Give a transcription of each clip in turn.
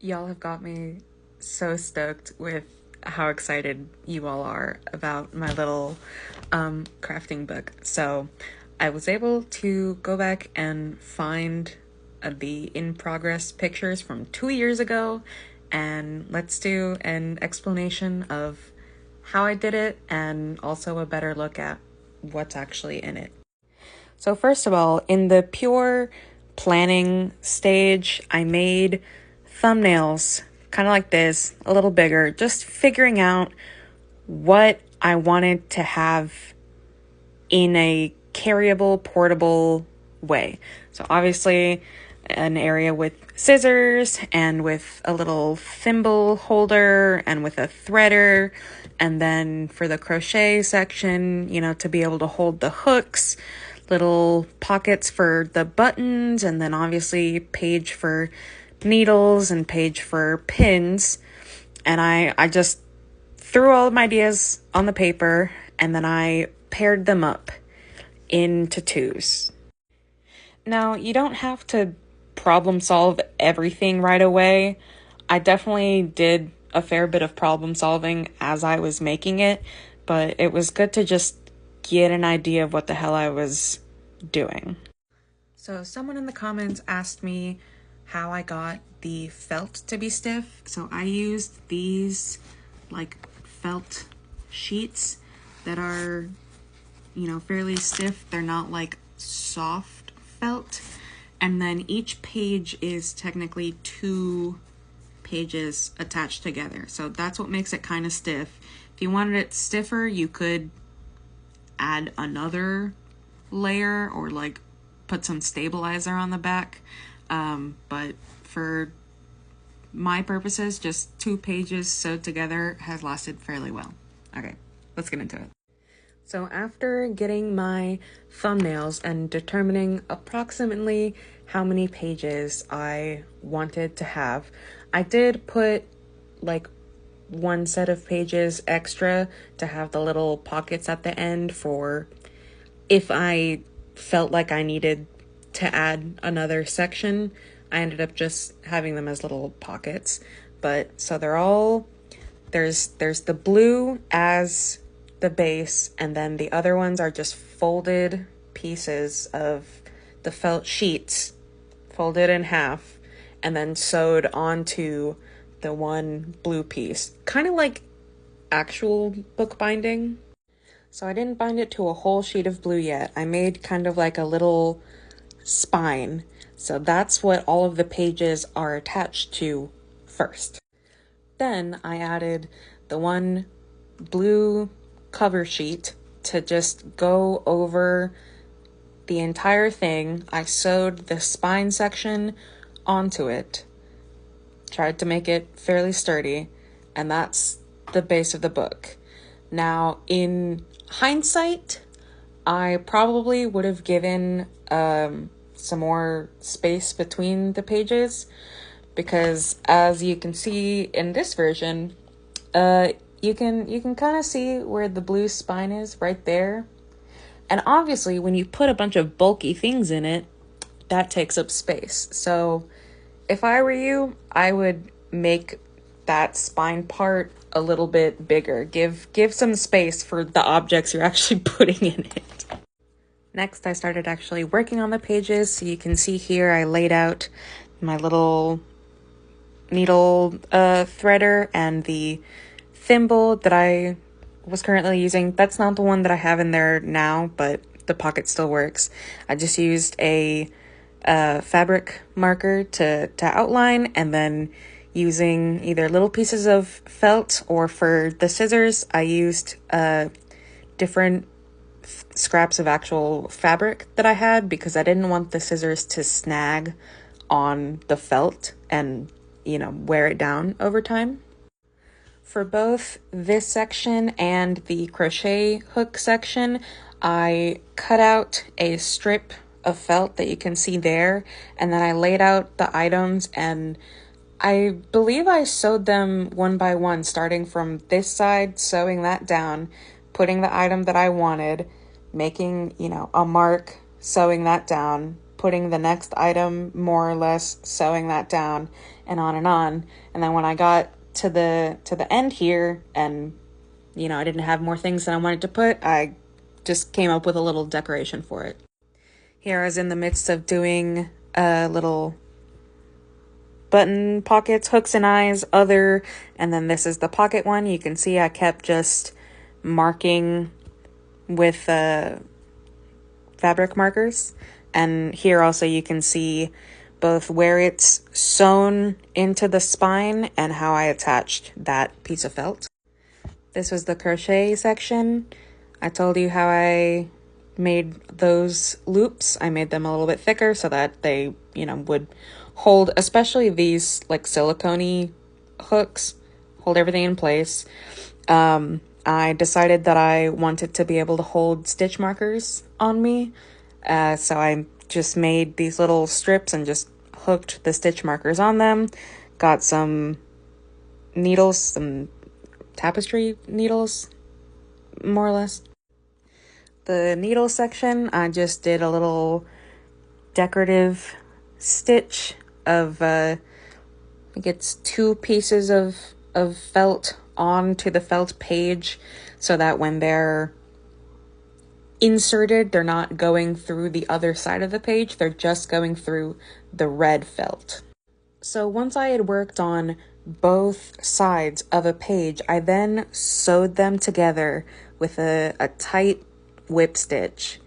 Y'all have got me so stoked with how excited you all are about my little crafting book. So I was able to go back and find the in progress pictures from 2 years ago, and let's do an explanation of how I did it and also a better look at what's actually in it. So, first of all, in the pure planning stage, I made thumbnails kind of like this, a little bigger, just figuring out what I wanted to have in a carryable, portable way. So, obviously, an area with scissors and with a little thimble holder and with a threader. And then for the crochet section, to be able to hold the hooks, little pockets for the buttons, and then obviously page for needles and page for pins. And I just threw all of my ideas on the paper, and then I paired them up into twos. Now, you don't have to problem solve everything right away. I definitely did a fair bit of problem solving as I was making it, but it was good to just get an idea of what the hell I was doing. So someone in the comments asked me how I got the felt to be stiff. So I used these felt sheets that are, fairly stiff. They're not like soft felt. And then each page is technically 2 pages attached together. So that's what makes it kind of stiff. If you wanted it stiffer, you could add another layer or put some stabilizer on the back. But for my purposes, just 2 pages sewed together has lasted fairly well. Okay, let's get into it. So after getting my thumbnails and determining approximately how many pages I wanted to have, I did put one set of pages extra to have the little pockets at the end for if I felt like I needed to add another section. I ended up just having them as little pockets. But so there's the blue as the base, and then the other ones are just folded pieces of the felt sheets, folded in half, and then sewed onto the one blue piece. Kind of like actual bookbinding. So I didn't bind it to a whole sheet of blue yet. I made kind of like a little spine. So that's what all of the pages are attached to first. Then I added the one blue cover sheet to just go over the entire thing. I sewed the spine section onto it, tried to make it fairly sturdy, and that's the base of the book. Now, in hindsight, I probably would have given some more space between the pages, because as you can see in this version, you can kind of see where the blue spine is right there. And obviously, when you put a bunch of bulky things in it, that takes up space. So if I were you, I would make that spine part a little bit bigger. Give some space for the objects you're actually putting in it. Next, I started actually working on the pages. So you can see here I laid out my little needle threader and the thimble that I was currently using. That's not the one that I have in there now, but the pocket still works. I just used a fabric marker to outline, and then using either little pieces of felt, or for the scissors, I used different scraps of actual fabric that I had, because I didn't want the scissors to snag on the felt and, wear it down over time. For both this section and the crochet hook section, I cut out a strip of felt that you can see there, and then I laid out the items, and I believe I sewed them one by one, starting from this side, sewing that down, putting the item that I wanted, making, a mark, sewing that down, putting the next item, more or less sewing that down, and on. And then when I got to the end here, and I didn't have more things that I wanted to put, I just came up with a little decoration for it. Here I was in the midst of doing little button pockets, hooks and eyes, and then this is the pocket one. You can see I kept just marking with fabric markers, and here also you can see both where it's sewn into the spine and how I attached that piece of felt. This was the crochet section. I told you how I made those loops. I made them a little bit thicker so that they, would hold, especially these like silicone-y hooks, hold everything in place. I decided that I wanted to be able to hold stitch markers on me. So I just made these little strips and just hooked the stitch markers on them. Got some needles, some tapestry needles, more or less. The needle section, I just did a little decorative stitch of, I think it's 2 pieces of felt onto the felt page, so that when they're inserted, they're not going through the other side of the page, they're just going through the red felt. So once I had worked on both sides of a page, I then sewed them together with a tight whip stitch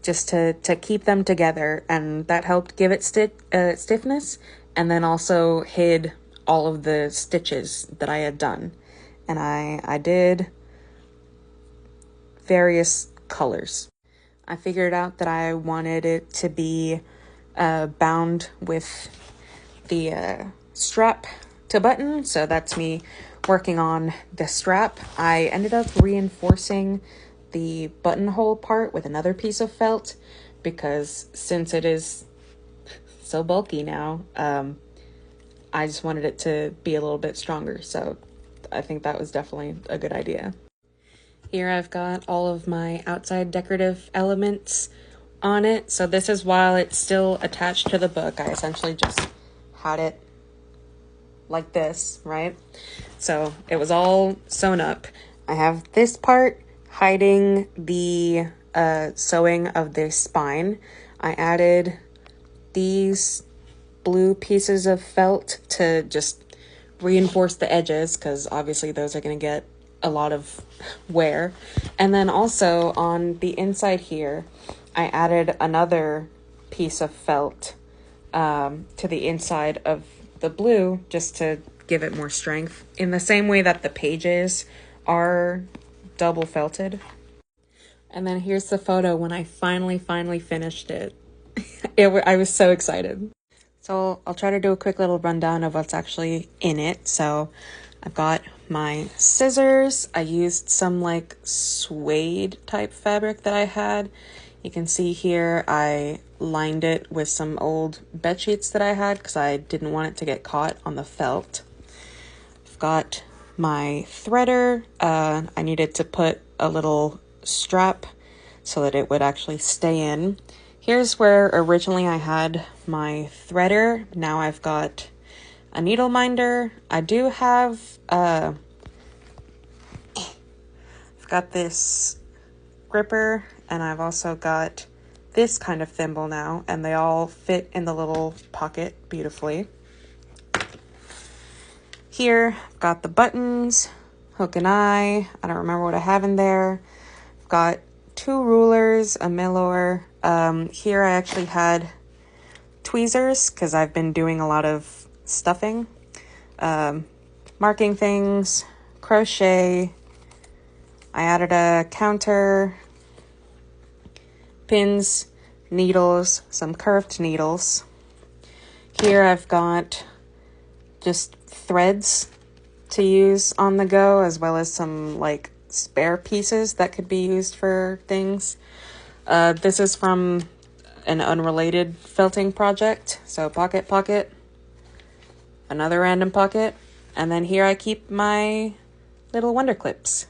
just to keep them together, and that helped give it stiffness, and then also hid all of the stitches that I had done. And I did various colors. I figured out that I wanted it to be bound with the strap to button, so that's me working on the strap. I ended up reinforcing the buttonhole part with another piece of felt, because since it is so bulky now, I just wanted it to be a little bit stronger, so I think that was definitely a good idea. Here I've got all of my outside decorative elements on it. So this is while it's still attached to the book. I essentially just had it like this, right? So it was all sewn up. I have this part hiding the sewing of the spine. I added these blue pieces of felt to just reinforce the edges, because obviously those are going to get a lot of wear. And then also on the inside here, I added another piece of felt to the inside of the blue, just to give it more strength, in the same way that the pages are double felted. And then here's the photo when I finally finished it. I was so excited. So I'll try to do a quick little rundown of what's actually in it. So I've got my scissors. I used some like suede type fabric that I had. You can see here I lined it with some old bed sheets that I had because I didn't want it to get caught on the felt. I've got my threader. I needed to put a little strap so that it would actually stay in. Here's where originally I had my threader. Now I've got a needle minder. I do have, I've got this gripper, and I've also got this kind of thimble now, and they all fit in the little pocket beautifully. Here, I've got the buttons, hook and eye. I don't remember what I have in there. I've got 2 rulers, a Milor. Here I actually had tweezers because I've been doing a lot of stuffing, marking things, crochet. I added a counter, pins, needles, some curved needles. Here I've got just threads to use on the go, as well as some like spare pieces that could be used for things. This is from an unrelated felting project. So pocket, another random pocket, and then here I keep my little wonder clips.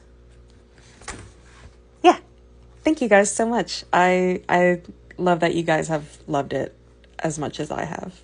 Yeah, thank you guys so much. I love that you guys have loved it. as much as I have.